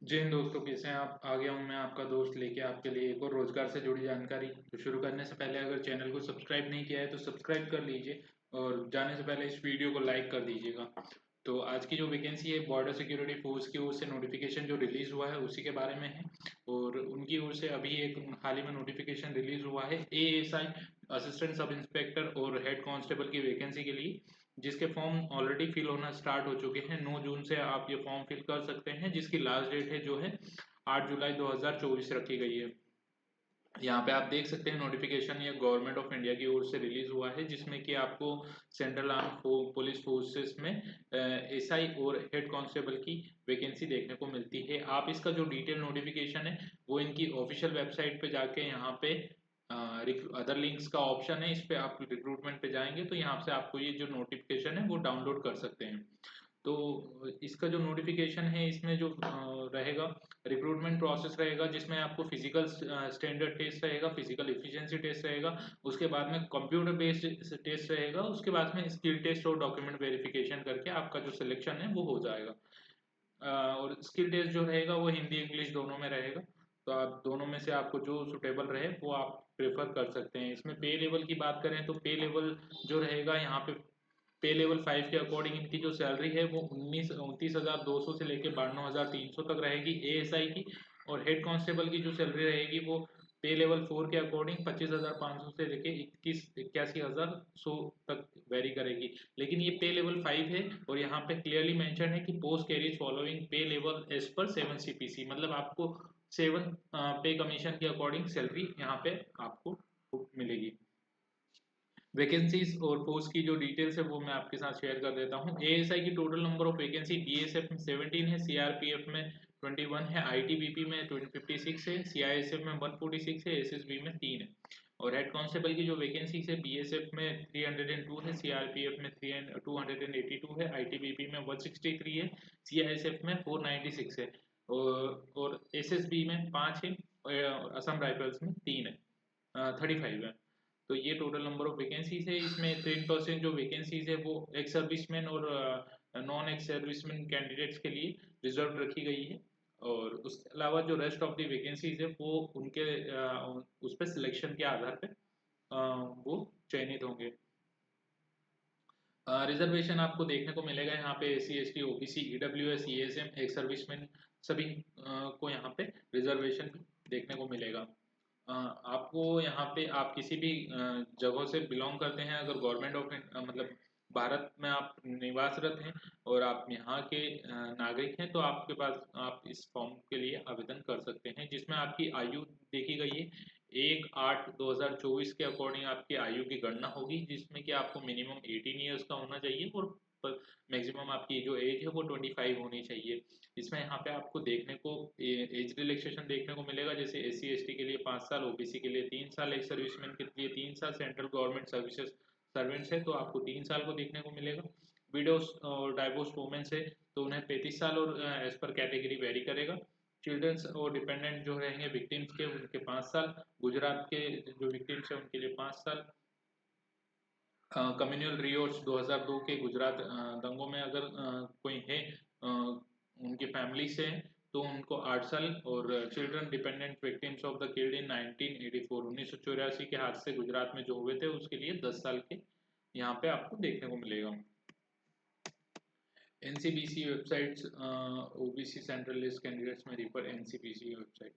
जय हिंद दोस्तों, कैसे हैं आप। आ गया हूं मैं आपका दोस्त लेके आपके लिए एक और रोजगार से जुड़ी जानकारी। तो शुरू करने से पहले अगर चैनल को सब्सक्राइब नहीं किया है तो सब्सक्राइब कर लीजिए और जाने से पहले इस वीडियो को लाइक कर दीजिएगा। तो आज की जो वैकेंसी है बॉर्डर सिक्योरिटी फोर्स की ओर से नोटिफिकेशन जो रिलीज हुआ है उसी के बारे में है। और उनकी ओर से अभी एक हाल ही में नोटिफिकेशन रिलीज हुआ है एएसआई असिस्टेंट सब इंस्पेक्टर और हेड कांस्टेबल की वैकेंसी के लिए, जिसके फॉर्म ऑलरेडी फिल होना स्टार्ट हो चुके हैं। 9 जून से आप ये फॉर्म फिल कर सकते हैं, जिसकी लास्ट डेट है जो है 8 जुलाई 2024 रखी गई है। यहाँ पे आप देख सकते हैं नोटिफिकेशन ये गवर्नमेंट ऑफ इंडिया की ओर से रिलीज हुआ है, जिसमें कि आपको सेंट्रल आर्म पुलिस फोर्सेस में एसआई और हेड कांस्टेबल की वैकेंसी देखने को मिलती है। आप इसका जो डिटेल नोटिफिकेशन है वो इनकी ऑफिशियल वेबसाइट पे जाके यहाँ पे अदर लिंक्स का ऑप्शन है, इस पे आप रिक्रूटमेंट पे जाएंगे तो यहाँ से आपको ये जो नोटिफिकेशन है वो डाउनलोड कर सकते हैं। तो इसका जो नोटिफिकेशन है इसमें जो रहेगा रिक्रूटमेंट प्रोसेस रहेगा, जिसमें आपको फिजिकल स्टैंडर्ड टेस्ट रहेगा, फिजिकल एफिशिएंसी टेस्ट रहेगा, उसके बाद में कंप्यूटर बेस्ड टेस्ट रहेगा, उसके बाद में स्किल टेस्ट और डॉक्यूमेंट वेरिफिकेशन करके आपका जो सिलेक्शन है वो हो जाएगा। और स्किल टेस्ट जो रहेगा वो हिंदी इंग्लिश दोनों में रहेगा। तो आप दोनों में से आपको जो सुटेबल रहे वो आप प्रेफर कर सकते हैं। इसमें पे लेवल की बात करें तो पे लेवल जो रहेगा यहाँ पे लेवल 5 के अकॉर्डिंग इनकी जो सैलरी है वो 29,200 से लेकर 92,300 तक रहेगी एएसआई की। और हेड कांस्टेबल की जो सैलरी रहेगी वो पे लेवल 4 के अकॉर्डिंग 25,500 से लेके 81,000 तक वेरी करेगी। लेकिन ये पे लेवल 5 है और यहाँ पे क्लियरली मेंशन है कि पोस्ट कैरीज फॉलोइंग पे लेवल एज पर 7 सीपीसी, मतलब आपको 7 पे कमीशन के अकॉर्डिंग सैलरी यहाँ पे आपको मिलेगी। वैकेंसीज और पोस्ट की जो डिटेल्स है वो मैं आपके साथ शेयर कर देता हूँ। एएसआई की total number of vacancy BSF में 17 है, सीआरपीएफ में 21 है, आईटीबीपी में 56 है, सीआईएसएफ में 146 है, एसएसबी में 3 है। और हेड कांस्टेबल की जो वैकेंसी है बीएसएफ में 302 है, सीआरपीएफ में 282 है, आईटीबीपी में 163 है, सीआईएसएफ में 496 है और एसएसबी में 5 है और असम राइफल्स में 3 है, 35 है। तो ये टोटल नंबर ऑफ वैकेंसीज है। इसमें 10% जो वैकेंसीज है वो एक्स सर्विसमैन और नॉन एक्स सर्विसमैन कैंडिडेट्स के लिए रिजर्व रखी गई है। और उसके अलावा जो रेस्ट ऑफ दी वैकेंसीज है वो उनके उस पर सिलेक्शन के आधार पे वो चयनित होंगे। रिजर्वेशन आपको देखने को मिलेगा यहाँ पे S C S T OBC EWS ESM ex serviceman सभी को यहाँ पे रिजर्वेशन देखने को मिलेगा। आपको यहाँ पे आप किसी भी जगहों से बिलोंग करते हैं, अगर गवर्नमेंट ऑफ मतलब भारत में आप निवासरत हैं और आप यहाँ के नागरिक हैं तो आपके पास आप इस फॉर्म के लिए आवेदन कर सकते हैं, जिसमें आपकी आयु देखी गई है 1/8/2024 के अकॉर्डिंग आपकी आयु की गणना होगी, जिसमें कि आपको मिनिमम 18 ईयर्स का होना चाहिए और मैक्सिमम आपकी जो एज है वो 25 होनी चाहिए। इसमें यहाँ पे आपको देखने को एज रिलैक्सेशन देखने को मिलेगा, जैसे एस सी एस टी के लिए 5 साल, ओबीसी के लिए 3 साल, एक्स सर्विसमैन के लिए 3 साल, सेंट्रल गवर्नमेंट सर्विसेज सर्वेंट्स है तो आपको 3 साल को देखने को मिलेगा। विडोज और डाइवोर्स वुमेन्स है तो उन्हें 35 साल और एज पर कैटेगरी वेरी करेगा। चिल्ड्रंस और डिपेंडेंट जो रहेंगे विक्टिम्स के उनके 5 साल, गुजरात के जो विक्टिम्स है उनके लिए 5 साल। कम्युनल रियोट्स 2002 के गुजरात दंगों में अगर कोई है उनकी फैमिली से तो उनको 8 साल। और children dependent victims of the killed in 1984 1984 के हादसे गुजरात में जो हुए थे उसके लिए 10 साल के यहाँ पे आपको देखने को मिलेगा। NCBC websites OBC central list candidates में refer NCBC website.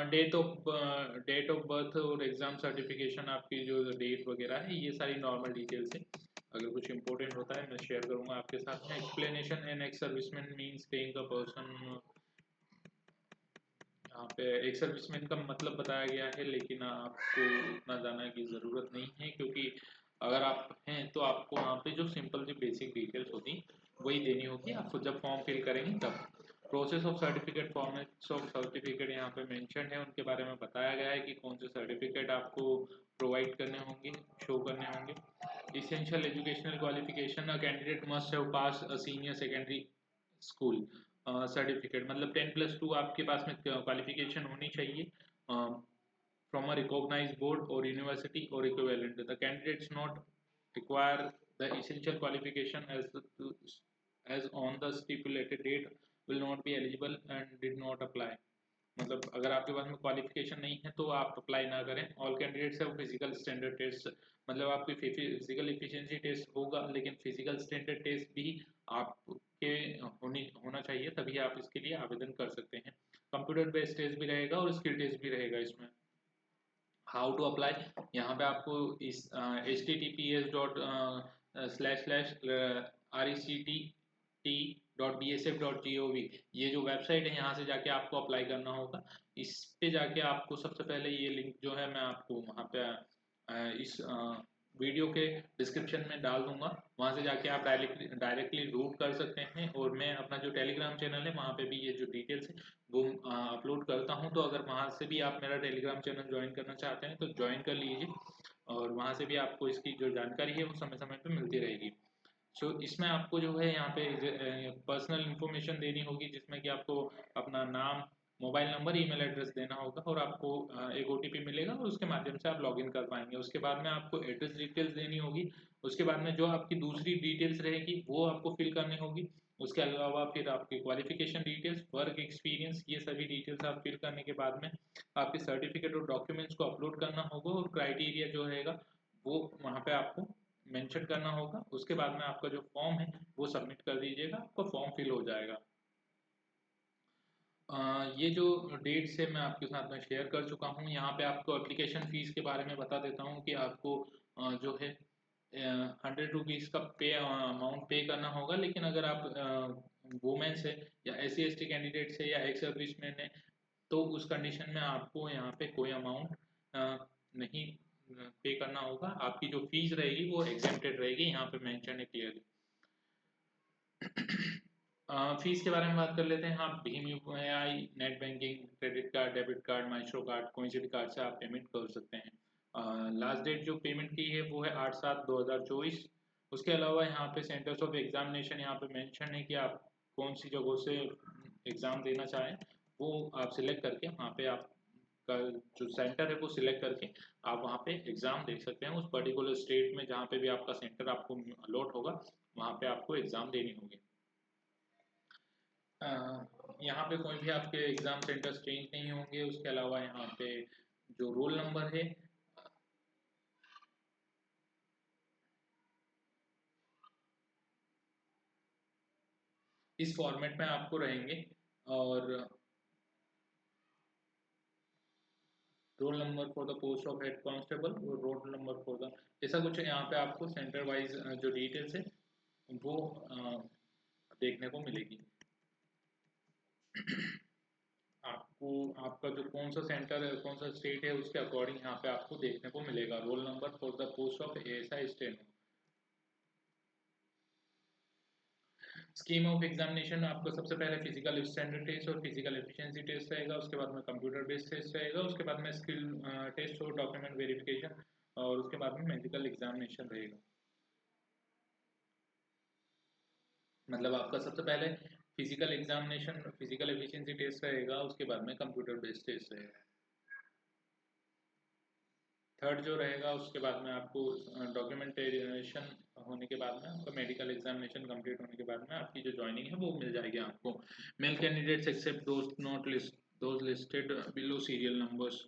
Date of birth और एग्जाम सर्टिफिकेशन आपकी जो डेट वगैरह है ये सारी नॉर्मल डिटेल्स है। अगर कुछ इंपॉर्टेंट होता है मैं शेयर करूंगा आपके साथ में। Explanation an ex serviceman means paying a person, यहाँ पे एक सर्विसमैन का मतलब बताया गया है, लेकिन आपको उतना जानने की ज़रूरत नहीं है, क्योंकि अगर आप हैं तो आपको वहाँ पे जो सिंपल सी बेसिक डिटेल्स होती वही देनी होगी आपको जब फॉर्म फिल करेंगे तब। Process of certificate, formats of certificate यहाँ पे मेंशन है, उनके बारे में बताया गया है कि कौन से सर्टिफिकेट आपको प्रोवाइड करने होंगे, शो करने होंगे। Essential educational qualification, a candidate must have pass a senior secondary school certificate, मतलब 10+2 आपके पास में क्वालिफिकेशन होनी चाहिए फ्रॉम अ रिकॉग्नाइज्ड बोर्ड और यूनिवर्सिटी और equivalent. The candidates not require the essential qualification as on the stipulated date will not be eligible and did not apply. मतलब अगर आपके पास में क्वालिफिकेशन नहीं है तो आप अप्लाई ना करें। All candidates have physical standard test, मतलब आपकी फिजिकल एफिशिएंसी टेस्ट होगा, लेकिन फिजिकल स्टैंडर्ड टेस्ट भी आपके होना चाहिए, तभी आप इसके लिए आवेदन कर सकते हैं। कंप्यूटर बेस्ड टेस्ट भी रहेगा और स्किल टेस्ट भी रहेगा इसमें। हाउ टू अप्लाई, यहाँ पे आपको इस https://rectt.bsf.gov ये जो वेबसाइट है यहाँ से जाके आपको अप्लाई करना होगा। इस पे जाके आपको सबसे पहले ये लिंक जो है मैं आपको वहाँ पे इस वीडियो के डिस्क्रिप्शन में डाल दूंगा, वहाँ से जाके आप डायरेक्टली रूट कर सकते हैं। और मैं अपना जो टेलीग्राम चैनल है वहाँ पे भी ये जो डिटेल्स है वो अपलोड करता हूँ, तो अगर वहाँ से भी आप मेरा टेलीग्राम चैनल ज्वाइन करना चाहते हैं तो ज्वाइन कर लीजिए, और वहाँ से भी आपको इसकी जो जानकारी है वो समय समय पर मिलती रहेगी। इसमें आपको जो है यहाँ पे पर्सनल इन्फॉर्मेशन देनी होगी, जिसमें कि आपको अपना नाम, मोबाइल नंबर, ईमेल एड्रेस देना होगा, और आपको एक ओटीपी मिलेगा और उसके माध्यम से आप लॉगिन कर पाएंगे। उसके बाद में आपको एड्रेस डिटेल्स देनी होगी। उसके बाद में जो आपकी दूसरी डिटेल्स रहेगी वो आपको फिल करनी होगी। उसके अलावा फिर आपकी क्वालिफिकेशन डिटेल्स, वर्क एक्सपीरियंस, ये सभी डिटेल्स आप फिल करने के बाद में आपके सर्टिफिकेट और डॉक्यूमेंट्स को अपलोड करना होगा, और क्राइटेरिया जो रहेगा वो वहाँ पे आपको मेंशन करना होगा। उसके बाद में आपका जो फॉर्म है वो सबमिट कर दीजिएगा, आपका फॉर्म फिल हो जाएगा। ये जो डेट्स है मैं आपके साथ में शेयर कर चुका हूँ। यहाँ पे आपको एप्लीकेशन फ़ीस के बारे में बता देता हूँ कि आपको जो है 100 रुपीज़ का अमाउंट पे करना होगा। लेकिन अगर आप वुमेन्स है या SC ST कैंडिडेट्स है या एक्स सर्विसमैन है तो उस कंडीशन में आपको यहाँ पे कोई अमाउंट नहीं पे करना होगा। आपकी जो फीस रहेगी वो एग्जेम्प्टेड रहेगी, यहाँ पे मेंशन है क्लियरली। फीस के बारे में बात कर लेते हैं। आप Bhim UPI, net banking, credit card, debit card, maestro card, कोई से भी कार्ड से आप पेमेंट कर सकते हैं। लास्ट डेट जो पेमेंट की है वो है 8/7/2024। उसके अलावा यहाँ पे सेंटर्स ऑफ एग्जामिनेशन यहाँ पे मेंशन है कि आप कौन सी जगहों से एग्ज़ाम देना चाहें, वो आप सिलेक्ट करके वहाँ पे आप का जो सेंटर है वो सिलेक्ट करके आप वहाँ पे एग्ज़ाम दे सकते हैं। उस पर्टिकुलर स्टेट में जहाँ पे भी आपका सेंटर आपको अलॉट होगा वहाँ पे आपको एग्ज़ाम देनी होगी। यहाँ पे कोई भी आपके एग्ज़ाम सेंटर्स चेंज नहीं होंगे। उसके अलावा यहाँ पे जो रोल नंबर है इस फॉर्मेट में आपको रहेंगे, और roll number for the post of head constable और रोल नंबर फॉर द, ऐसा कुछ यहाँ पे आपको सेंटर वाइज जो डिटेल्स है वो देखने को मिलेगी। आपको आपका जो कौन सा सेंटर है, कौन सा स्टेट है, उसके अकॉर्डिंग यहाँ पे आपको देखने को मिलेगा roll number for the post of ASI steno. Scheme of examination आपको सबसे पहले फिजिकल स्टैंडर्ड टेस्ट और फिजिकल एफिशिएंसी टेस्ट रहेगा। उसके बाद में कंप्यूटर बेस्ड टेस्ट रहेगा। उसके बाद में स्किल टेस्ट और डॉक्यूमेंट वेरिफिकेशन, और उसके बाद में मेडिकल एग्जामिनेशन रहेगा। मतलब आपका सबसे पहले physical examination, physical efficiency test रहेगा, उसके बाद में कंप्यूटर बेस्ड टेस्ट रहेगा। थर्ड जो रहेगा उसके बाद में आपको डॉक्यूमेंटेशन होने के बाद में आपका मेडिकल एग्जामिनेशन कंप्लीट होने के बाद में आपकी जो ज्वाइनिंग है वो मिल जाएगी आपको। Male candidates except those listed below serial numbers.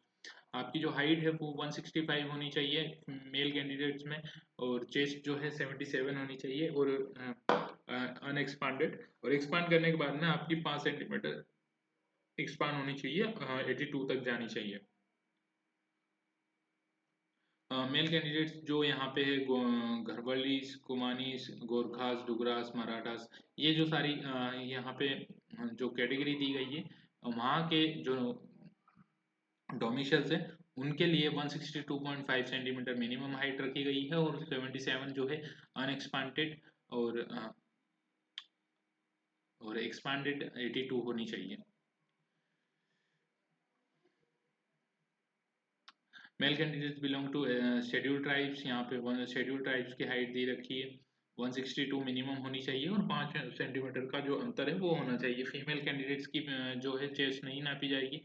आपकी जो हाइट है वो 165 होनी चाहिए मेल कैंडिडेट्स में, और चेस्ट जो है 77 होनी चाहिए, और अनएक्सपांडेड, और एक्सपांड करने के बाद में आपकी 5 सेंटीमीटर एक्सपांड होनी चाहिए, 82 तक जानी चाहिए। मेल कैंडिडेट्स जो यहाँ पे है घरवालीस, कुमानीस, गोरखास, डुगरास, मराठास, ये जो सारी यहाँ पे जो कैटेगरी दी गई है वहाँ के जो डोमिशल्स है उनके लिए 162.5 सेंटीमीटर मिनिमम हाइट रखी गई है, और 77 जो है अनएक्सपांडेड और एक्सपांडेड 82 होनी चाहिए। Male candidates belong to schedule tribes, यहाँ पे शेड्यूल ट्राइब्स की हाइट दी रखी है 162 मिनिमम होनी चाहिए, और 5 सेंटीमीटर का जो अंतर है वो होना चाहिए। फीमेल कैंडिडेट्स की जो है चेस्ट नहीं नापी जाएगी।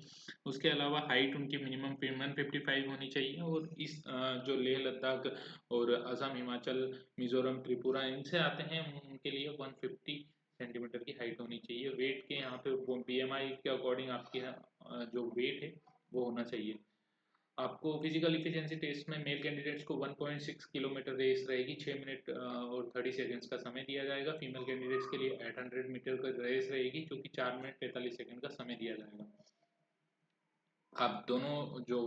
उसके अलावा हाइट उनकी मिनिमम 155 होनी चाहिए, और इस जो लेह लद्दाख और असम, हिमाचल, मिजोरम, त्रिपुरा इनसे आते हैं उनके लिए 150 सेंटीमीटर की हाइट हाइट होनी चाहिए। वेट के यहाँ पे वो BMI के अकॉर्डिंग आपकी जो वेट है वो होना चाहिए। आपको फिजिकल इफिशिएंसी टेस्ट में मेल कैंडिडेट्स को 1.6 किलोमीटर रेस रहेगी, 6 मिनट और 30 सेकंड्स का समय दिया जाएगा। फीमेल कैंडिडेट्स के लिए 800 मीटर का रेस रहेगी जो कि 4 मिनट 43 सेकंड का समय दिया जाएगा। आप दोनों जो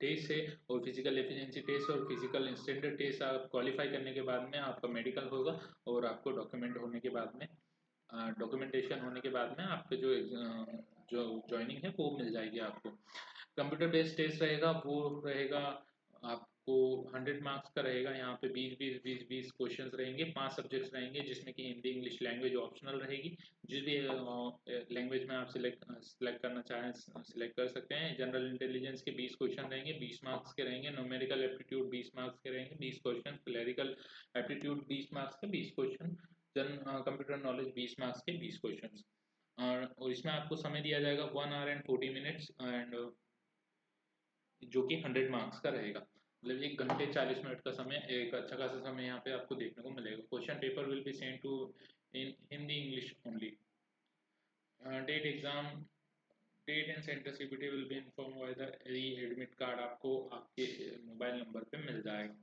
टेस्ट है और फिजिकल एफिशिएंसी टेस्ट और फिजिकल स्टैंडर्ड टेस्ट आप क्वालिफाई करने के बाद में आपका मेडिकल होगा और आपको डॉक्यूमेंटेशन होने के बाद में आपके जो ज्वाइनिंग है वो मिल जाएगी आपको। कंप्यूटर बेस्ड टेस्ट रहेगा, वो रहेगा आपको 100 मार्क्स का रहेगा। यहाँ पे 20 क्वेश्चंस रहेंगे, 5 सब्जेक्ट्स रहेंगे जिसमें कि हिंदी इंग्लिश लैंग्वेज ऑप्शनल रहेगी। जिस भी लैंग्वेज में आप सिलेक्ट करना चाहें सिलेक्ट कर सकते हैं। जनरल इंटेलिजेंस के 20 क्वेश्चन रहेंगे, 20 मार्क्स के रहेंगे। न्यूमेरिकल एप्टीट्यूड 20 मार्क्स के रहेंगे, 20 क्वेश्चन। क्लरिकल एप्टीट्यूड 20 मार्क्स के 20 क्वेश्चन। कंप्यूटर नॉलेज 20 मार्क्स के 20 क्वेश्चन। और इसमें आपको समय दिया जाएगा 1 आवर एंड 40 मिनट्स एंड जो कि 100 मार्क्स का रहेगा। मतलब 1 घंटे 40 मिनट का समय, एक अच्छा खासा समय यहाँ पे आपको देखने को मिलेगा। Question paper will be send to in Hindi English only. Date and centre CBT will be inform by the admit card. आपको आपके मोबाइल नंबर पे मिल जाएगा।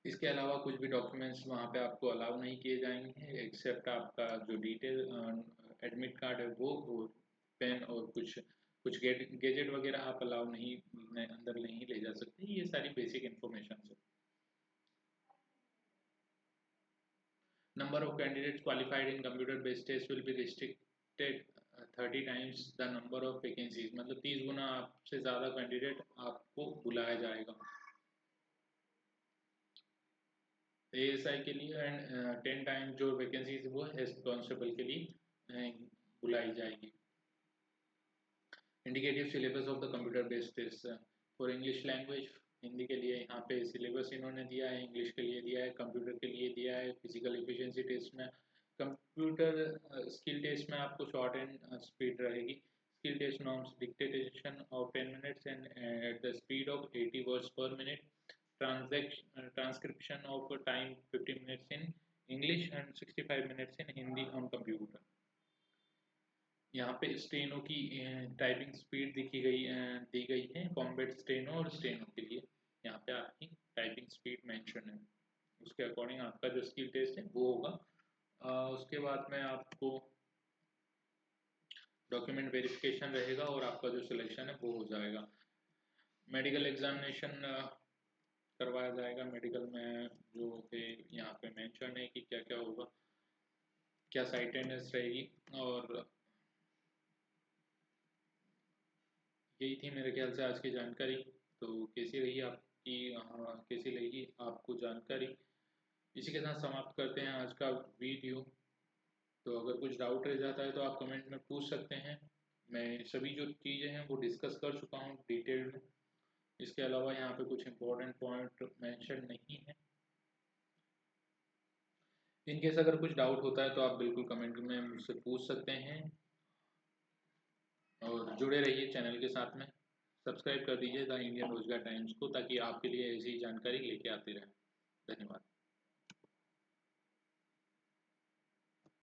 इसके अलावा कुछ भी डॉक्यूमेंट्स वहाँ पे आपको अलाउ नहीं किए जाएंगे एक्सेप्ट आपका जो डिटेल एडमिट कार्ड है वो पेन और कुछ गैजेट वगैरह आप अलाउ नहीं अंदर नहीं ले जा सकते। ये सारी बेसिक इन्फॉर्मेशन है। Number of candidates qualified in computer based test will be restricted 30 times the number of vacancies. मतलब 30 गुना आपसे ज़्यादा कैंडिडेट आपको बुलाया जाएगा ASI के लिए एंड 10 टाइम जो वैकेंसीज वो हेड कांस्टेबल के लिए बुलाई जाएगी। Indicative syllabus of the computer based test for English language. Hindi के लिए यहाँ पे सिलेबस इन्होंने दिया है, इंग्लिश के लिए दिया है, कंप्यूटर के लिए दिया है। फिजिकल एफिशिएंसी टेस्ट में कंप्यूटर स्किल टेस्ट में आपको शॉर्ट एंड स्पीड रहेगी। Skill test norms dictation of 10 minutes and at the speed of 80 words per minute. Transcription of time 50 minutes in English and 65 minutes in Hindi on computer. यहाँ पे steno की typing speed दी गई है combat steno और steno के लिए। यहाँ पे आपकी टाइपिंग स्पीड मेंशन है, उसके अकॉर्डिंग आपका जो स्किल टेस्ट है वो होगा। उसके बाद में आपको डॉक्यूमेंट वेरिफिकेशन रहेगा और आपका जो सिलेक्शन है वो हो जाएगा। मेडिकल एग्जामिनेशन करवाया जाएगा। मेडिकल में जो है यहाँ पे मेंशन है कि क्या क्या होगा, क्या साइट अटेंडेंस रहेगी। और यही थी मेरे ख्याल से आज की जानकारी। तो कैसी लगी आपको जानकारी। इसी के साथ समाप्त करते हैं आज का वीडियो। तो अगर कुछ डाउट रह जाता है तो आप कमेंट में पूछ सकते हैं। मैं सभी जो चीज़ें हैं वो डिस्कस कर चुका हूँ डिटेल में। इसके अलावा यहाँ पे कुछ इंपॉर्टेंट पॉइंट मेंशन नहीं है। इनकेस अगर कुछ डाउट होता है तो आप बिल्कुल कमेंट में मुझसे पूछ सकते हैं और जुड़े रहिए चैनल के साथ में। सब्सक्राइब कर दीजिए द इंडियन रोजगार टाइम्स को ताकि आपके लिए ऐसी जानकारी लेके आती रहे। धन्यवाद।